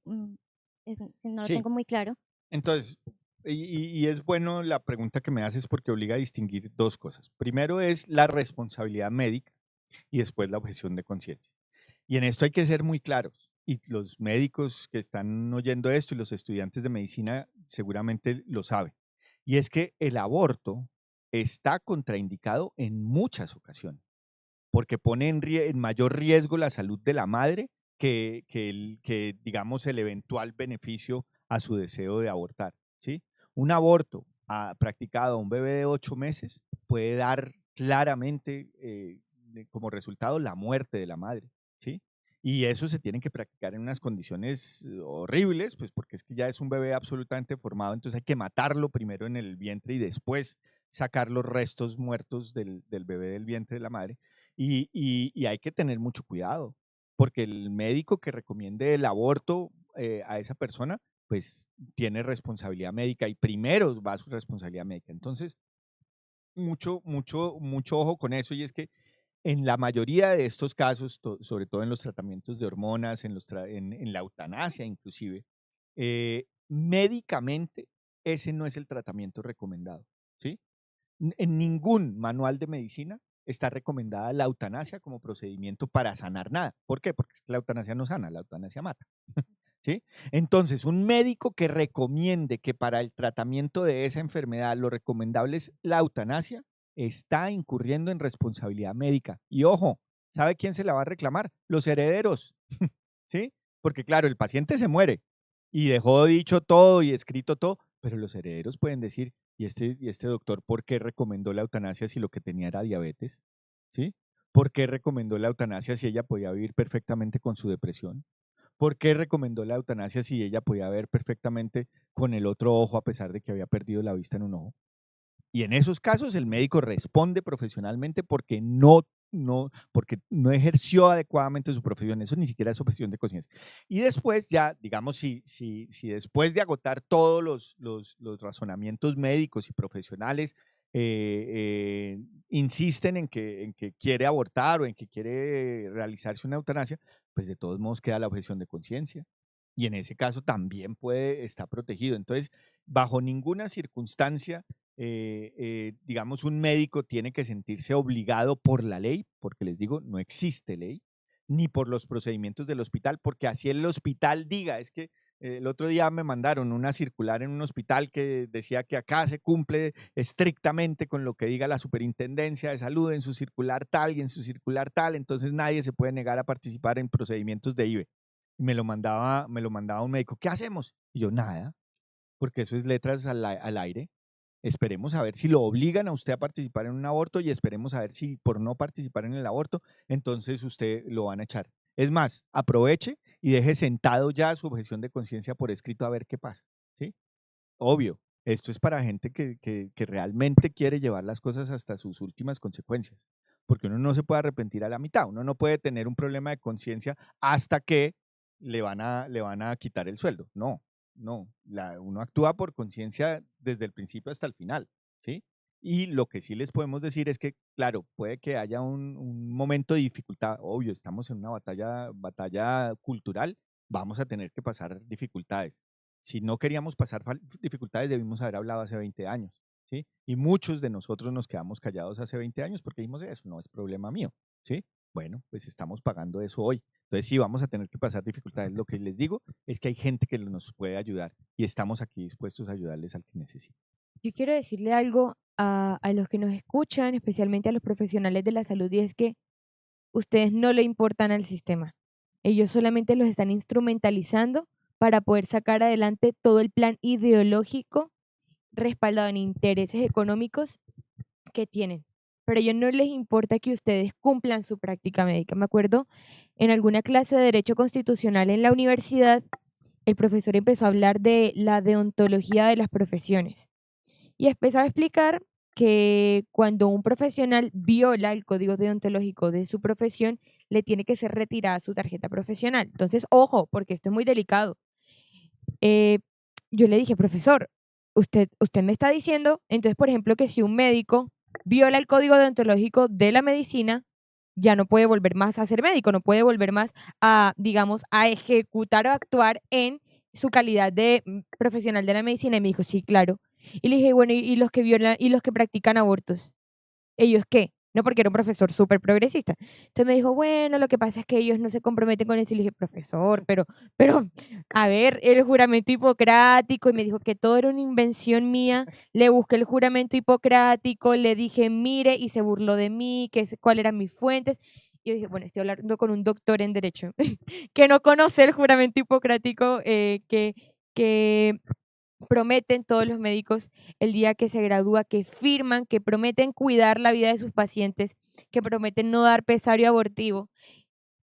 no lo Sí, tengo muy claro. entonces, y es bueno la pregunta que me haces porque obliga a distinguir dos cosas. Primero es la responsabilidad médica y después la objeción de conciencia. Y en esto hay que ser muy claros. Y los médicos que están oyendo esto y los estudiantes de medicina seguramente lo saben. Y es que el aborto está contraindicado en muchas ocasiones, porque pone en mayor riesgo la salud de la madre que digamos, el eventual beneficio a su deseo de abortar, ¿sí? Un aborto practicado a un bebé de 8 meses puede dar claramente como resultado la muerte de la madre, ¿sí? Y eso se tiene que practicar en unas condiciones horribles, pues porque es que ya es un bebé absolutamente formado, entonces hay que matarlo primero en el vientre y después sacar los restos muertos del bebé del vientre de la madre. Y hay que tener mucho cuidado, porque el médico que recomiende el aborto a esa persona, pues tiene responsabilidad médica y primero va a su responsabilidad médica. Entonces, mucho ojo con eso, y es que en la mayoría de estos casos, sobre todo en los tratamientos de hormonas, en la eutanasia inclusive, médicamente ese no es el tratamiento recomendado, ¿sí? En ningún manual de medicina está recomendada la eutanasia como procedimiento para sanar nada. ¿Por qué? Porque la eutanasia no sana, la eutanasia mata. ¿Sí? Entonces, un médico que recomiende que para el tratamiento de esa enfermedad lo recomendable es la eutanasia, está incurriendo en responsabilidad médica. Y ojo, ¿sabe quién se la va a reclamar? Los herederos. ¿Sí? Porque claro, el paciente se muere y dejó dicho todo y escrito todo, pero los herederos pueden decir, ¿y este doctor por qué recomendó la eutanasia si lo que tenía era diabetes? ¿Sí? ¿Por qué recomendó la eutanasia si ella podía vivir perfectamente con su depresión? ¿Por qué recomendó la eutanasia si ella podía ver perfectamente con el otro ojo a pesar de que había perdido la vista en un ojo? Y en esos casos el médico responde profesionalmente porque no ejerció adecuadamente su profesión. Eso ni siquiera es objeción de conciencia. Y después ya, digamos, si después de agotar todos los razonamientos médicos y profesionales insisten en que quiere abortar o en que quiere realizarse una eutanasia, pues de todos modos queda la objeción de conciencia. Y en ese caso también puede estar protegido. Entonces, bajo ninguna circunstancia digamos, un médico tiene que sentirse obligado por la ley, porque les digo, no existe ley, ni por los procedimientos del hospital, porque así el hospital diga, es que el otro día me mandaron una circular en un hospital que decía que acá se cumple estrictamente con lo que diga la superintendencia de salud en su circular tal y en su circular tal, entonces nadie se puede negar a participar en procedimientos de IVE. Y me lo mandaba un médico, ¿qué hacemos? Y yo, nada, porque eso es letras al aire. Esperemos a ver si lo obligan a usted a participar en un aborto y esperemos a ver si por no participar en el aborto, entonces usted lo van a echar. Es más, aproveche y deje sentado ya su objeción de conciencia por escrito a ver qué pasa, ¿sí? Obvio, esto es para gente que realmente quiere llevar las cosas hasta sus últimas consecuencias, porque uno no se puede arrepentir a la mitad, uno no puede tener un problema de conciencia hasta que le van a quitar el sueldo. No, no, uno actúa por conciencia desde el principio hasta el final, ¿sí? Y lo que sí les podemos decir es que, claro, puede que haya un momento de dificultad, obvio, estamos en una batalla cultural, vamos a tener que pasar dificultades. Si no queríamos pasar dificultades, debimos haber hablado hace 20 años, ¿sí? Y muchos de nosotros nos quedamos callados hace 20 años porque dijimos, eso no es problema mío, ¿sí? Bueno, pues estamos pagando eso hoy. Entonces sí, vamos a tener que pasar dificultades. Lo que les digo es que hay gente que nos puede ayudar y estamos aquí dispuestos a ayudarles al que necesite. Yo quiero decirle algo a los que nos escuchan, especialmente a los profesionales de la salud, y es que ustedes no le importan al sistema. Ellos solamente los están instrumentalizando para poder sacar adelante todo el plan ideológico respaldado en intereses económicos que tienen. Pero a ellos no les importa que ustedes cumplan su práctica médica. Me acuerdo en alguna clase de Derecho Constitucional en la universidad, el profesor empezó a hablar de la deontología de las profesiones y empezó a explicar que cuando un profesional viola el código deontológico de su profesión, le tiene que ser retirada su tarjeta profesional. Entonces, ojo, porque esto es muy delicado. Eh, yo le dije, profesor, usted me está diciendo, entonces, por ejemplo, que si un médico viola el código deontológico de la medicina, ya no puede volver más a ser médico, no puede volver más a, digamos, a ejecutar o actuar en su calidad de profesional de la medicina. Y me dijo, sí, claro. Y le dije, bueno, ¿y los que violan y los que practican abortos? ¿Ellos qué? No, porque era un profesor súper progresista. Entonces me dijo, bueno, lo que pasa es que ellos no se comprometen con eso. Y le dije, profesor, pero, a ver, el juramento hipocrático. Y me dijo que todo era una invención mía. Le busqué el juramento hipocrático, le dije, mire, y se burló de mí, cuáles eran mis fuentes. Y yo dije, bueno, estoy hablando con un doctor en Derecho que no conoce el juramento hipocrático que prometen todos los médicos el día que se gradúa, que firman, que prometen cuidar la vida de sus pacientes, que prometen no dar pesario abortivo.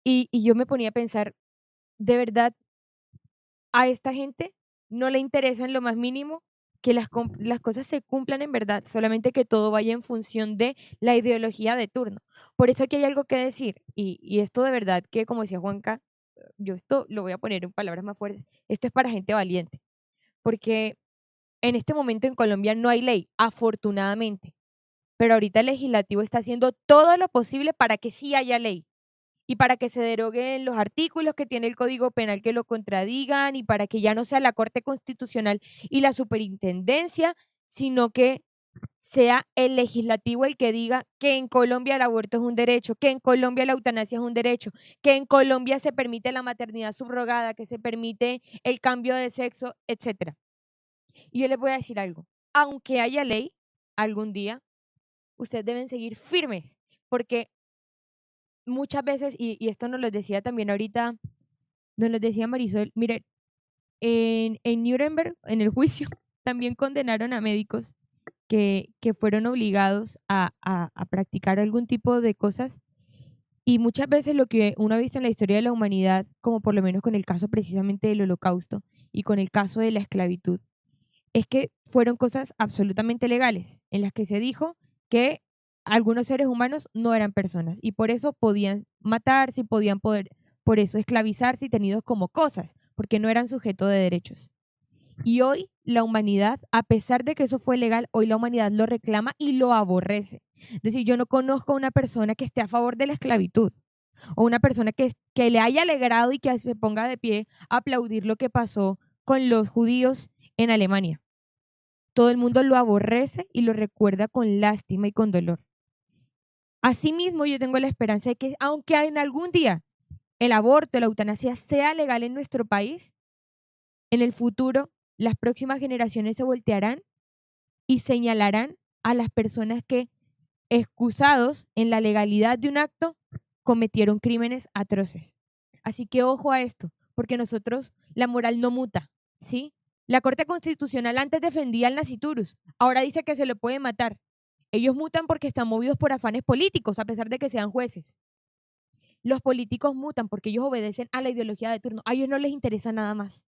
Y yo me ponía a pensar, de verdad, a esta gente no le interesa en lo más mínimo que las cosas se cumplan en verdad, solamente que todo vaya en función de la ideología de turno. Por eso aquí hay algo que decir, y esto de verdad que, como decía Juanca, yo esto lo voy a poner en palabras más fuertes, esto es para gente valiente, porque en este momento en Colombia no hay ley, afortunadamente, pero ahorita el legislativo está haciendo todo lo posible para que sí haya ley y para que se deroguen los artículos que tiene el Código Penal que lo contradigan y para que ya no sea la Corte Constitucional y la Superintendencia, sino que sea el legislativo el que diga que en Colombia el aborto es un derecho, que en Colombia la eutanasia es un derecho, que en Colombia se permite la maternidad subrogada, que se permite el cambio de sexo, etcétera. Y yo les voy a decir algo, aunque haya ley, algún día, ustedes deben seguir firmes, porque muchas veces, y esto nos lo decía también ahorita, nos lo decía Marisol, mire, en Nuremberg, en el juicio, también condenaron a médicos que fueron obligados a practicar algún tipo de cosas Y muchas veces lo que uno ha visto en la historia de la humanidad, como por lo menos con el caso precisamente del Holocausto y con el caso de la esclavitud, es que fueron cosas absolutamente legales, en las que se dijo que algunos seres humanos no eran personas y por eso podían matarse y podían poder, por eso esclavizarse y tenidos como cosas, porque no eran sujeto de derechos. Y hoy la humanidad, a pesar de que eso fue legal, hoy la humanidad lo reclama y lo aborrece. Es decir, yo no conozco a una persona que esté a favor de la esclavitud o una persona que le haya alegrado y que se ponga de pie a aplaudir lo que pasó con los judíos en Alemania. Todo el mundo lo aborrece y lo recuerda con lástima y con dolor. Asimismo, yo tengo la esperanza de que aunque en algún día el aborto, la eutanasia sea legal en nuestro país, en el futuro las próximas generaciones se voltearán y señalarán a las personas que, excusados en la legalidad de un acto, cometieron crímenes atroces. Así que ojo a esto, porque nosotros, la moral no muta, ¿sí? La Corte Constitucional antes defendía al nasciturus, ahora dice que se lo puede matar. Ellos mutan porque están movidos por afanes políticos, a pesar de que sean jueces. Los políticos mutan porque ellos obedecen a la ideología de turno. A ellos no les interesa nada más,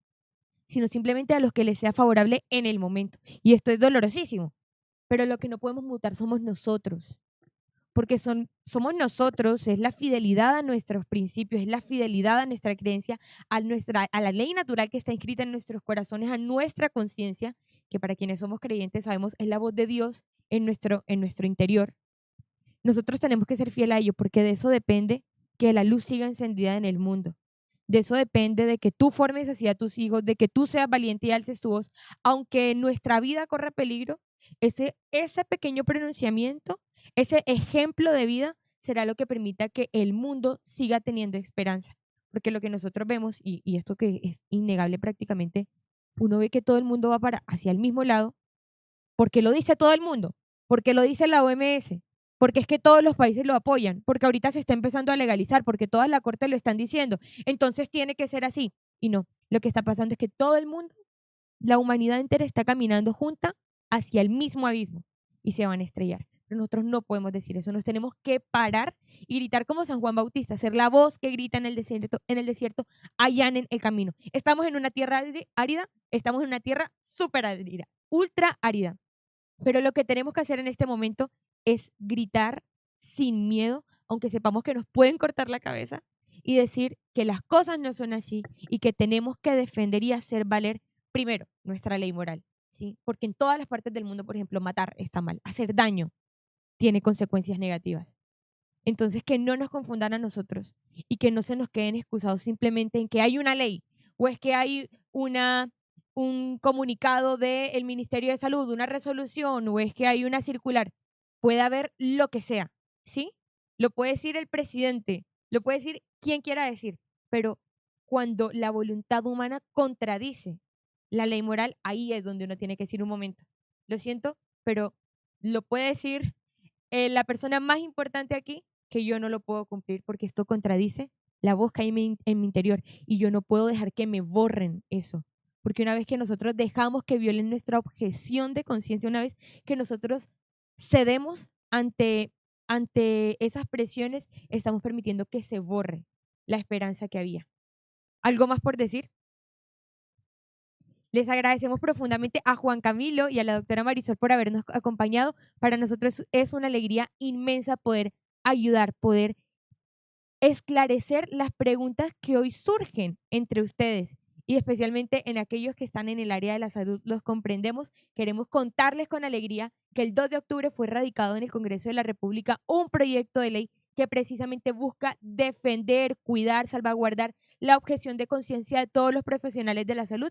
sino simplemente a los que les sea favorable en el momento. Y esto es dolorosísimo, pero lo que no podemos mutar somos nosotros, porque somos nosotros, es la fidelidad a nuestros principios, es la fidelidad a nuestra creencia, a la ley natural que está inscrita en nuestros corazones, a nuestra conciencia, que para quienes somos creyentes sabemos es la voz de Dios en nuestro interior. Nosotros tenemos que ser fieles a ello, porque de eso depende que la luz siga encendida en el mundo. De eso depende de que tú formes así a tus hijos, de que tú seas valiente y alces tu voz, aunque nuestra vida corra peligro, ese pequeño pronunciamiento, ese ejemplo de vida será lo que permita que el mundo siga teniendo esperanza. Porque lo que nosotros vemos, y esto que es innegable prácticamente, uno ve que todo el mundo va hacia el mismo lado, porque lo dice todo el mundo, porque lo dice la OMS, porque es que todos los países lo apoyan, porque ahorita se está empezando a legalizar, porque todas las cortes lo están diciendo. Entonces tiene que ser así. Y no, lo que está pasando es que todo el mundo, la humanidad entera está caminando junta hacia el mismo abismo y se van a estrellar. Pero nosotros no podemos decir eso, nos tenemos que parar y gritar como San Juan Bautista, ser la voz que grita en el desierto, allanen el camino. Estamos en una tierra árida, estamos en una tierra súper árida, ultra árida. Pero lo que tenemos que hacer en este momento es gritar sin miedo, aunque sepamos que nos pueden cortar la cabeza, y decir que las cosas no son así y que tenemos que defender y hacer valer primero nuestra ley moral, ¿sí? Porque en todas las partes del mundo, por ejemplo, matar está mal, hacer daño tiene consecuencias negativas. Entonces, que no nos confundan a nosotros y que no se nos queden excusados simplemente en que hay una ley o es que hay un comunicado del Ministerio de Salud, una resolución o es que hay una circular. Puede haber lo que sea, ¿sí? Lo puede decir el presidente, lo puede decir quien quiera decir, pero cuando la voluntad humana contradice la ley moral, ahí es donde uno tiene que decir un momento. Lo siento, pero lo puede decir la persona más importante aquí, que yo no lo puedo cumplir porque esto contradice la voz que hay en mi interior y yo no puedo dejar que me borren eso. Porque una vez que nosotros dejamos que violen nuestra objeción de conciencia, una vez que nosotros cedemos ante esas presiones, estamos permitiendo que se borre la esperanza que había. ¿Algo más por decir? Les agradecemos profundamente a Juan Camilo y a la doctora Marisol por habernos acompañado. Para nosotros es una alegría inmensa poder ayudar, poder esclarecer las preguntas que hoy surgen entre ustedes y especialmente en aquellos que están en el área de la salud. Los comprendemos. Queremos contarles con alegría que el 2 de octubre fue radicado en el Congreso de la República un proyecto de ley que precisamente busca defender, cuidar, salvaguardar la objeción de conciencia de todos los profesionales de la salud,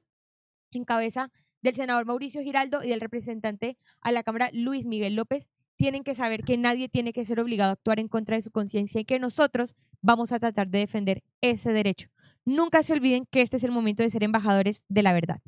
en cabeza del senador Mauricio Giraldo y del representante a la Cámara Luis Miguel López. Tienen que saber que nadie tiene que ser obligado a actuar en contra de su conciencia y que nosotros vamos a tratar de defender ese derecho. Nunca se olviden que este es el momento de ser embajadores de la verdad.